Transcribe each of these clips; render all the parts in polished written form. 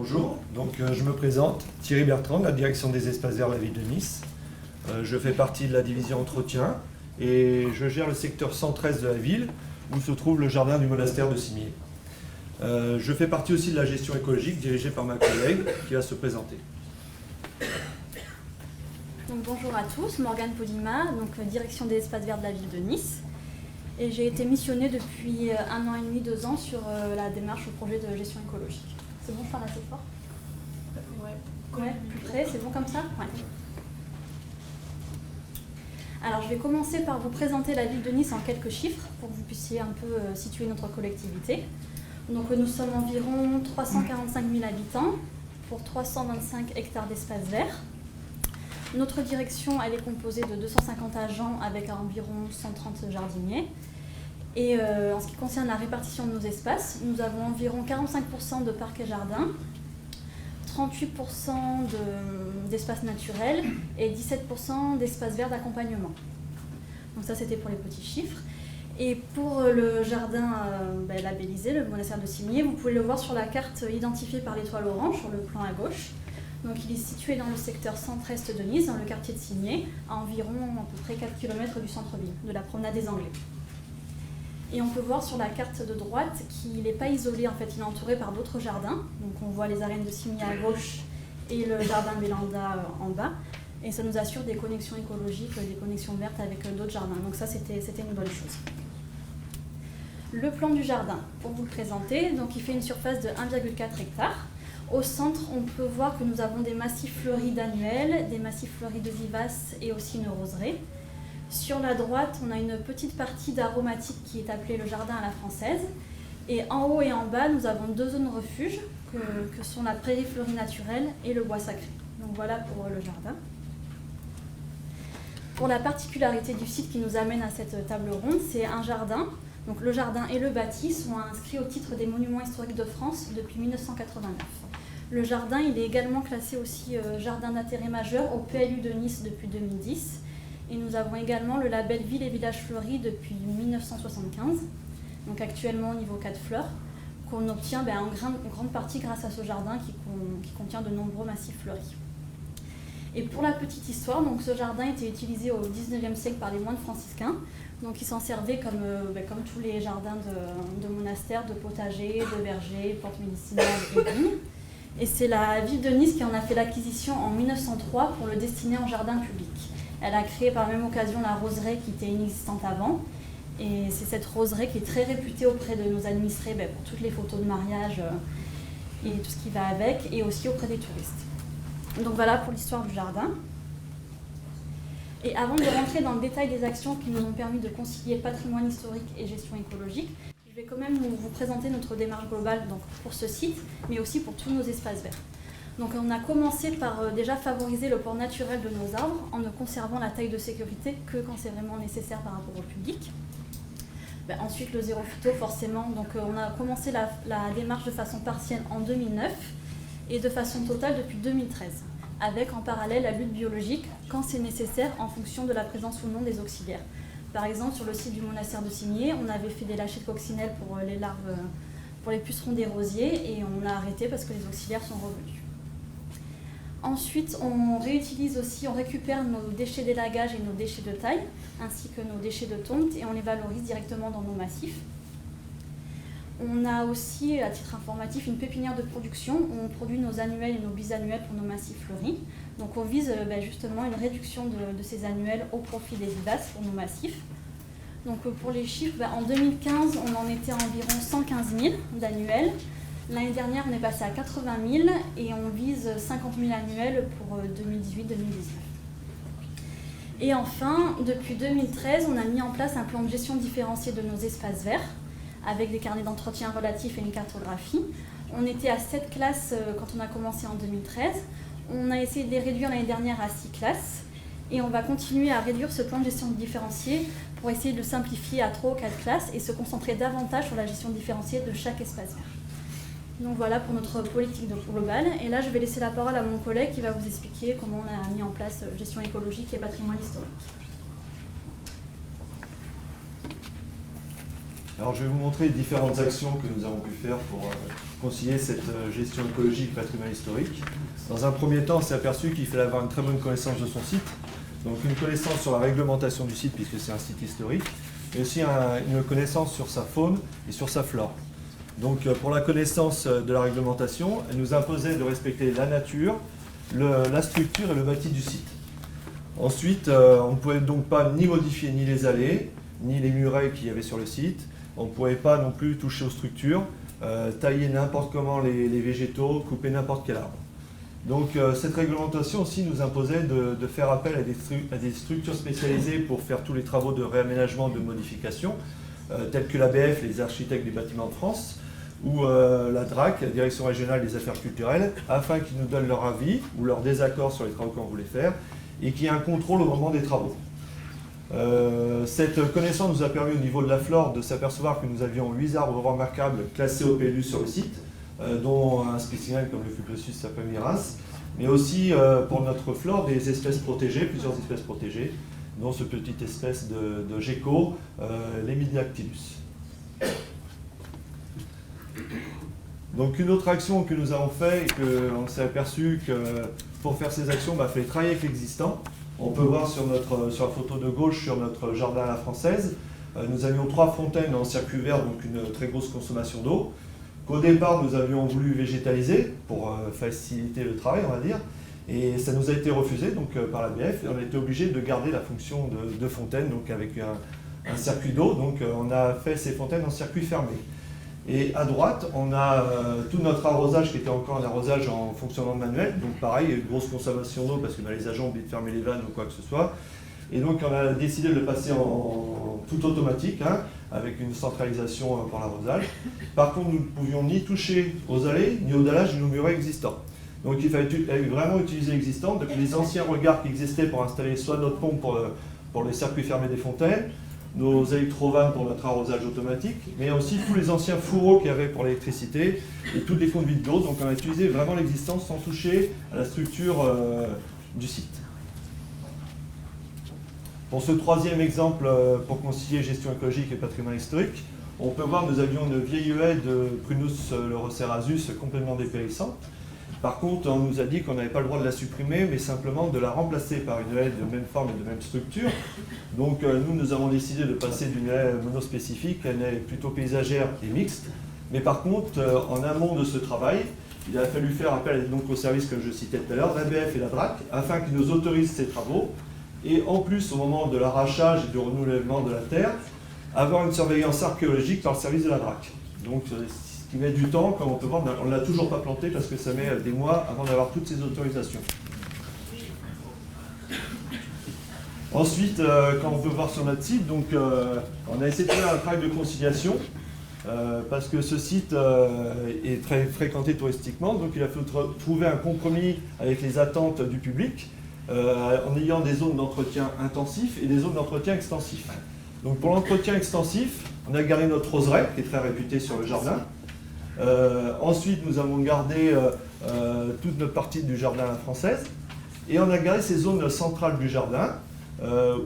Bonjour, je me présente, Thierry Bertrand, de la direction des espaces verts de la ville de Nice. Je fais partie de la division entretien et je gère le secteur 113 de la ville où se trouve le jardin du monastère de Cimier. Je fais partie aussi de la gestion écologique dirigée par ma collègue qui va se présenter. Donc, bonjour à tous, Morgane Polima, direction des espaces verts de la ville de Nice. Et j'ai été missionnée depuis 1 an et demi, 2 ans sur la démarche au projet de gestion écologique. C'est bon, je parle assez fort? Ouais, plus près, c'est bon comme ça? Ouais. Alors, je vais commencer par vous présenter la ville de Nice en quelques chiffres pour que vous puissiez un peu situer notre collectivité. Donc, nous sommes environ 345 000 habitants pour 325 hectares d'espaces verts. Notre direction, elle est composée de 250 agents avec environ 130 jardiniers. Et en ce qui concerne la répartition de nos espaces, nous avons environ 45% de parcs et jardins, 38% d'espaces naturels et 17% d'espaces verts d'accompagnement. Donc ça, c'était pour les petits chiffres. Et pour le jardin labellisé, le monastère de Cimier, vous pouvez le voir sur la carte identifiée par l'étoile orange sur le plan à gauche. Donc il est situé dans le secteur centre-est de Nice, dans le quartier de Cimier, à environ à peu près 4 km du centre-ville, de la promenade des Anglais. Et on peut voir sur la carte de droite qu'il n'est pas isolé, en fait, il est entouré par d'autres jardins. Donc on voit les arènes de Cimier à gauche et le jardin Bélanda en bas. Et ça nous assure des connexions écologiques, des connexions vertes avec d'autres jardins. Donc ça, c'était une bonne chose. Le plan du jardin, pour vous le présenter, donc il fait une surface de 1,4 hectares. Au centre, on peut voir que nous avons des massifs fleuris d'annuels, des massifs fleuris de vivaces et aussi une roseraie. Sur la droite, on a une petite partie d'aromatique qui est appelée le jardin à la française. Et en haut et en bas, nous avons 2 zones refuge que sont la prairie fleurie naturelle et le bois sacré. Donc voilà pour le jardin. Pour la particularité du site qui nous amène à cette table ronde, c'est un jardin. Donc le jardin et le bâti sont inscrits au titre des monuments historiques de France depuis 1989. Le jardin, il est également classé aussi jardin d'intérêt majeur au PLU de Nice depuis 2010. Et nous avons également le label Ville et Village Fleuris depuis 1975, donc actuellement au niveau 4 fleurs, qu'on obtient en grande partie grâce à ce jardin qui contient de nombreux massifs fleuris. Et pour la petite histoire, donc ce jardin était utilisé au 19e siècle par les moines franciscains. Donc ils s'en servaient comme tous les jardins de monastères, de potagers, de vergers, plantes médicinales et vignes. Et c'est la ville de Nice qui en a fait l'acquisition en 1903 pour le destiner en jardin public. Elle a créé par la même occasion la roseraie qui était inexistante avant. Et c'est cette roseraie qui est très réputée auprès de nos administrés pour toutes les photos de mariage et tout ce qui va avec, et aussi auprès des touristes. Donc voilà pour l'histoire du jardin. Et avant de rentrer dans le détail des actions qui nous ont permis de concilier patrimoine historique et gestion écologique, je vais quand même vous présenter notre démarche globale donc pour ce site, mais aussi pour tous nos espaces verts. Donc on a commencé par déjà favoriser le port naturel de nos arbres en ne conservant la taille de sécurité que quand c'est vraiment nécessaire par rapport au public. Ensuite le zéro phyto forcément, donc on a commencé la démarche de façon partielle en 2009 et de façon totale depuis 2013, avec en parallèle la lutte biologique quand c'est nécessaire en fonction de la présence ou non des auxiliaires. Par exemple sur le site du monastère de Cimier, on avait fait des lâchers de coccinelles pour les larves, pour les pucerons des rosiers, et on a arrêté parce que les auxiliaires sont revenus. Ensuite, on récupère nos déchets d'élagage et nos déchets de taille, ainsi que nos déchets de tonte, et on les valorise directement dans nos massifs. On a aussi, à titre informatif, une pépinière de production où on produit nos annuels et nos bisannuels pour nos massifs fleuris. Donc on vise justement une réduction de ces annuels au profit des vivaces pour nos massifs. Donc pour les chiffres, en 2015, on en était à environ 115 000 d'annuels. L'année dernière, on est passé à 80 000 et on vise 50 000 annuels pour 2018-2019. Et enfin, depuis 2013, on a mis en place un plan de gestion différencié de nos espaces verts avec des carnets d'entretien relatifs et une cartographie. On était à 7 classes quand on a commencé en 2013. On a essayé de les réduire l'année dernière à 6 classes et on va continuer à réduire ce plan de gestion différenciée pour essayer de le simplifier à 3 ou 4 classes et se concentrer davantage sur la gestion différenciée de chaque espace vert. Donc voilà pour notre politique globale. Et là, je vais laisser la parole à mon collègue qui va vous expliquer comment on a mis en place gestion écologique et patrimoine historique. Alors je vais vous montrer les différentes actions que nous avons pu faire pour concilier cette gestion écologique patrimoine historique. Dans un premier temps, on s'est aperçu qu'il fallait avoir une très bonne connaissance de son site, donc une connaissance sur la réglementation du site puisque c'est un site historique, mais aussi une connaissance sur sa faune et sur sa flore. Donc pour la connaissance de la réglementation, elle nous imposait de respecter la nature, la structure et le bâti du site. Ensuite, on ne pouvait donc pas ni modifier ni les allées, ni les murets qu'il y avait sur le site. On ne pouvait pas non plus toucher aux structures, tailler n'importe comment les végétaux, couper n'importe quel arbre. Donc cette réglementation aussi nous imposait de faire appel à des structures spécialisées pour faire tous les travaux de réaménagement, de modification, tels que l'ABF, les architectes des bâtiments de France, ou la DRAC, la Direction régionale des affaires culturelles, afin qu'ils nous donnent leur avis ou leur désaccord sur les travaux qu'on voulait faire, et qu'il y ait un contrôle au moment des travaux. Cette connaissance nous a permis au niveau de la flore de s'apercevoir que nous avions 8 arbres remarquables classés au PLU sur le site, dont un spécimen comme le Fuclosus sapemiras, mais aussi pour notre flore des espèces protégées, plusieurs espèces protégées, dont ce petite espèce de gecko, l'Hemidactylus. Donc une autre action que nous avons fait et qu'on s'est aperçu que pour faire ces actions, il fallait travailler avec l'existant. On peut voir sur la photo de gauche, sur notre jardin à la française, nous avions 3 fontaines en circuit vert, donc une très grosse consommation d'eau. Qu'au départ, nous avions voulu végétaliser pour faciliter le travail, on va dire, et ça nous a été refusé donc, par l'ABF, et on a été obligé de garder la fonction de fontaine, donc avec un circuit d'eau. Donc on a fait ces fontaines en circuit fermé. Et à droite, on a tout notre arrosage qui était encore un arrosage en fonctionnement manuel. Donc pareil, il y a une grosse consommation d'eau parce que les agents ont oublié de fermer les vannes ou quoi que ce soit. Et donc on a décidé de le passer en tout automatique, avec une centralisation pour l'arrosage. Par contre, nous ne pouvions ni toucher aux allées, ni au dallage de nos murets existants. Donc il fallait vraiment utiliser l'existant. Donc les anciens regards qui existaient pour installer soit notre pompe pour les circuits fermés des fontaines, nos électrovannes pour notre arrosage automatique, mais aussi tous les anciens fourreaux qu'il y avait pour l'électricité et toutes les conduites d'eau. Donc on a utilisé vraiment l'existence sans toucher à la structure du site. Pour ce troisième exemple, pour concilier gestion écologique et patrimoine historique, on peut voir que nous avions une vieille haie de Prunus leucerasus complètement dépérissante. Par contre, on nous a dit qu'on n'avait pas le droit de la supprimer, mais simplement de la remplacer par une haie de même forme et de même structure. Donc nous avons décidé de passer d'une haie monospécifique à une haie plutôt paysagère et mixte. Mais par contre, en amont de ce travail, il a fallu faire appel donc aux services que je citais tout à l'heure, l'ABF et la DRAC, afin qu'ils nous autorisent ces travaux. Et en plus, au moment de l'arrachage et du renouvellement de la terre, avoir une surveillance archéologique par le service de la DRAC. Donc, ce qui met du temps, comme on peut voir, on ne l'a toujours pas planté parce que ça met des mois avant d'avoir toutes ces autorisations. Ensuite, quand on peut voir sur notre site, donc, on a essayé de faire un travail de conciliation parce que ce site est très fréquenté touristiquement, donc il a fallu trouver un compromis avec les attentes du public en ayant des zones d'entretien intensif et des zones d'entretien extensif. Donc pour l'entretien extensif, on a gardé notre roseraie, qui est très réputée sur le jardin. Ensuite, nous avons gardé toute notre partie du jardin à la française. Et on a gardé ces zones centrales du jardin,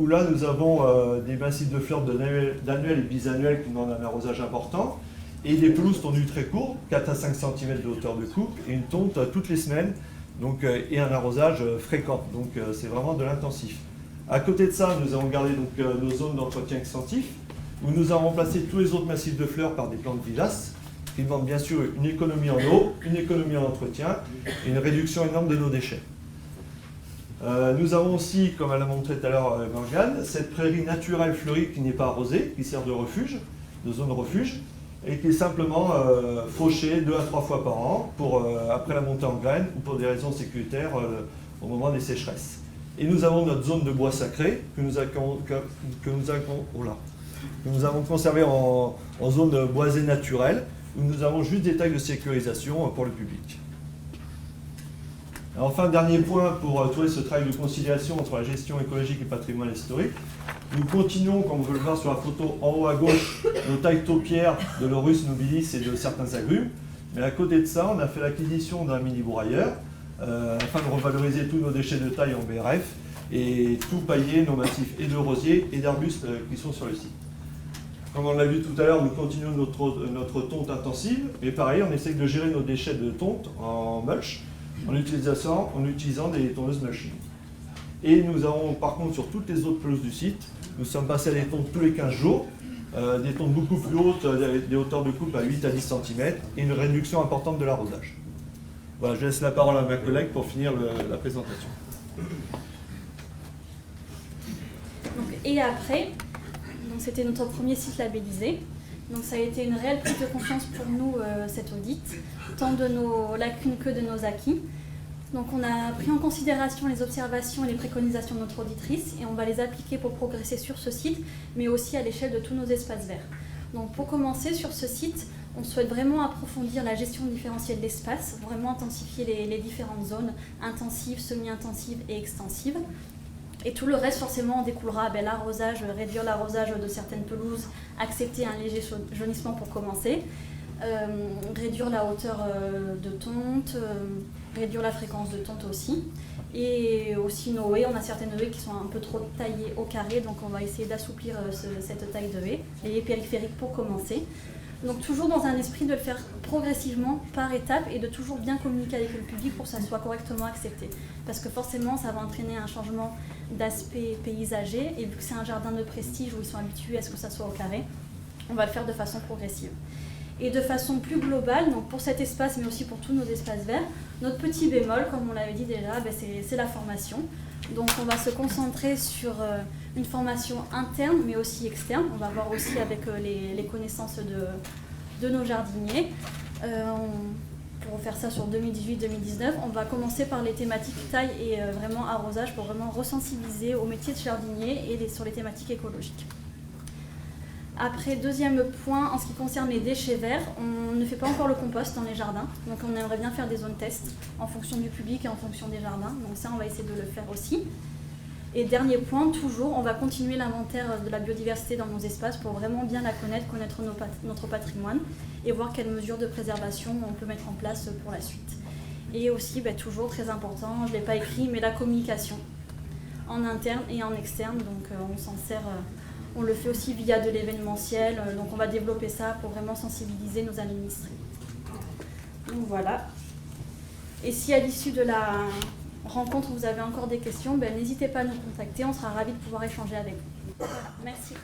où là, nous avons des massifs de fleurs d'annuels et bisannuels qui demandent un arrosage important, et des pelouses tondues très courtes, 4 à 5 cm de hauteur de coupe, et une tonte toutes les semaines, donc, et un arrosage fréquent. Donc c'est vraiment de l'intensif. À côté de ça, nous avons gardé donc, nos zones d'entretien extensif, où nous avons remplacé tous les autres massifs de fleurs par des plantes vivaces, qui demandent bien sûr une économie en eau, une économie en entretien, et une réduction énorme de nos déchets. Nous avons aussi, comme elle a montré tout à l'heure Morgane, cette prairie naturelle fleurie qui n'est pas arrosée, qui sert de refuge, de zone refuge, et qui est simplement fauchée 2 à 3 fois par an, pour, après la montée en graines, ou pour des raisons sécuritaires au moment des sécheresses. Et nous avons notre zone de bois sacré que nous avons conservé en zone boisée naturelle, où nous avons juste des tailles de sécurisation pour le public. Enfin, dernier point pour trouver ce travail de conciliation entre la gestion écologique et le patrimoine historique. Nous continuons, comme vous pouvez le voir sur la photo en haut à gauche, nos tailles taupières de l'Orus nobilis et de certains agrumes. Mais à côté de ça, on a fait l'acquisition d'un mini-broyeur afin de revaloriser tous nos déchets de taille en BRF et tout pailler nos massifs et de rosiers et d'arbustes qui sont sur le site. Comme on l'a vu tout à l'heure, nous continuons notre tonte intensive. Et pareil, on essaye de gérer nos déchets de tonte en mulch en utilisant des tondeuses mulching. Et nous avons par contre sur toutes les autres pelouses du site, nous sommes passés à des tontes tous les 15 jours, des tontes beaucoup plus hautes, avec des hauteurs de coupe à 8 à 10 cm et une réduction importante de l'arrosage. Voilà, je laisse la parole à ma collègue pour finir la présentation. Et après, c'était notre premier site labellisé. Donc ça a été une réelle prise de confiance pour nous, cet audit, tant de nos lacunes que de nos acquis. Donc on a pris en considération les observations et les préconisations de notre auditrice et on va les appliquer pour progresser sur ce site, mais aussi à l'échelle de tous nos espaces verts. Donc pour commencer, sur ce site, on souhaite vraiment approfondir la gestion différentielle de l'espace, vraiment intensifier les différentes zones intensives, semi-intensives et extensives. Et tout le reste, forcément, en découlera l'arrosage, réduire l'arrosage de certaines pelouses, accepter un léger jaunissement pour commencer, réduire la hauteur de tonte, réduire la fréquence de tonte aussi. Et aussi nos haies, on a certaines haies qui sont un peu trop taillées au carré, donc on va essayer d'assouplir cette taille de haies, les haies périphériques pour commencer. Donc toujours dans un esprit de le faire progressivement, par étapes, et de toujours bien communiquer avec le public pour que ça soit correctement accepté. Parce que forcément, ça va entraîner un changement d'aspect paysager, et vu que c'est un jardin de prestige où ils sont habitués à ce que ça soit au carré, on va le faire de façon progressive. Et de façon plus globale, donc pour cet espace, mais aussi pour tous nos espaces verts, notre petit bémol, comme on l'avait dit déjà, c'est la formation. Donc on va se concentrer sur une formation interne, mais aussi externe. On va voir aussi avec les connaissances de nos jardiniers. Pour faire ça sur 2018-2019, on va commencer par les thématiques taille et vraiment arrosage pour vraiment resensibiliser au métier de jardinier et sur les thématiques écologiques. Après, deuxième point, en ce qui concerne les déchets verts, on ne fait pas encore le compost dans les jardins, donc on aimerait bien faire des zones tests en fonction du public et en fonction des jardins, donc ça on va essayer de le faire aussi. Et dernier point, toujours, on va continuer l'inventaire de la biodiversité dans nos espaces pour vraiment bien la connaître notre patrimoine et voir quelles mesures de préservation on peut mettre en place pour la suite. Et aussi, toujours très important, je ne l'ai pas écrit, mais la communication en interne et en externe, donc on s'en sert... On le fait aussi via de l'événementiel, donc on va développer ça pour vraiment sensibiliser nos administrés. Donc voilà. Et si à l'issue de la rencontre vous avez encore des questions, n'hésitez pas à nous contacter, on sera ravis de pouvoir échanger avec vous. Voilà, merci.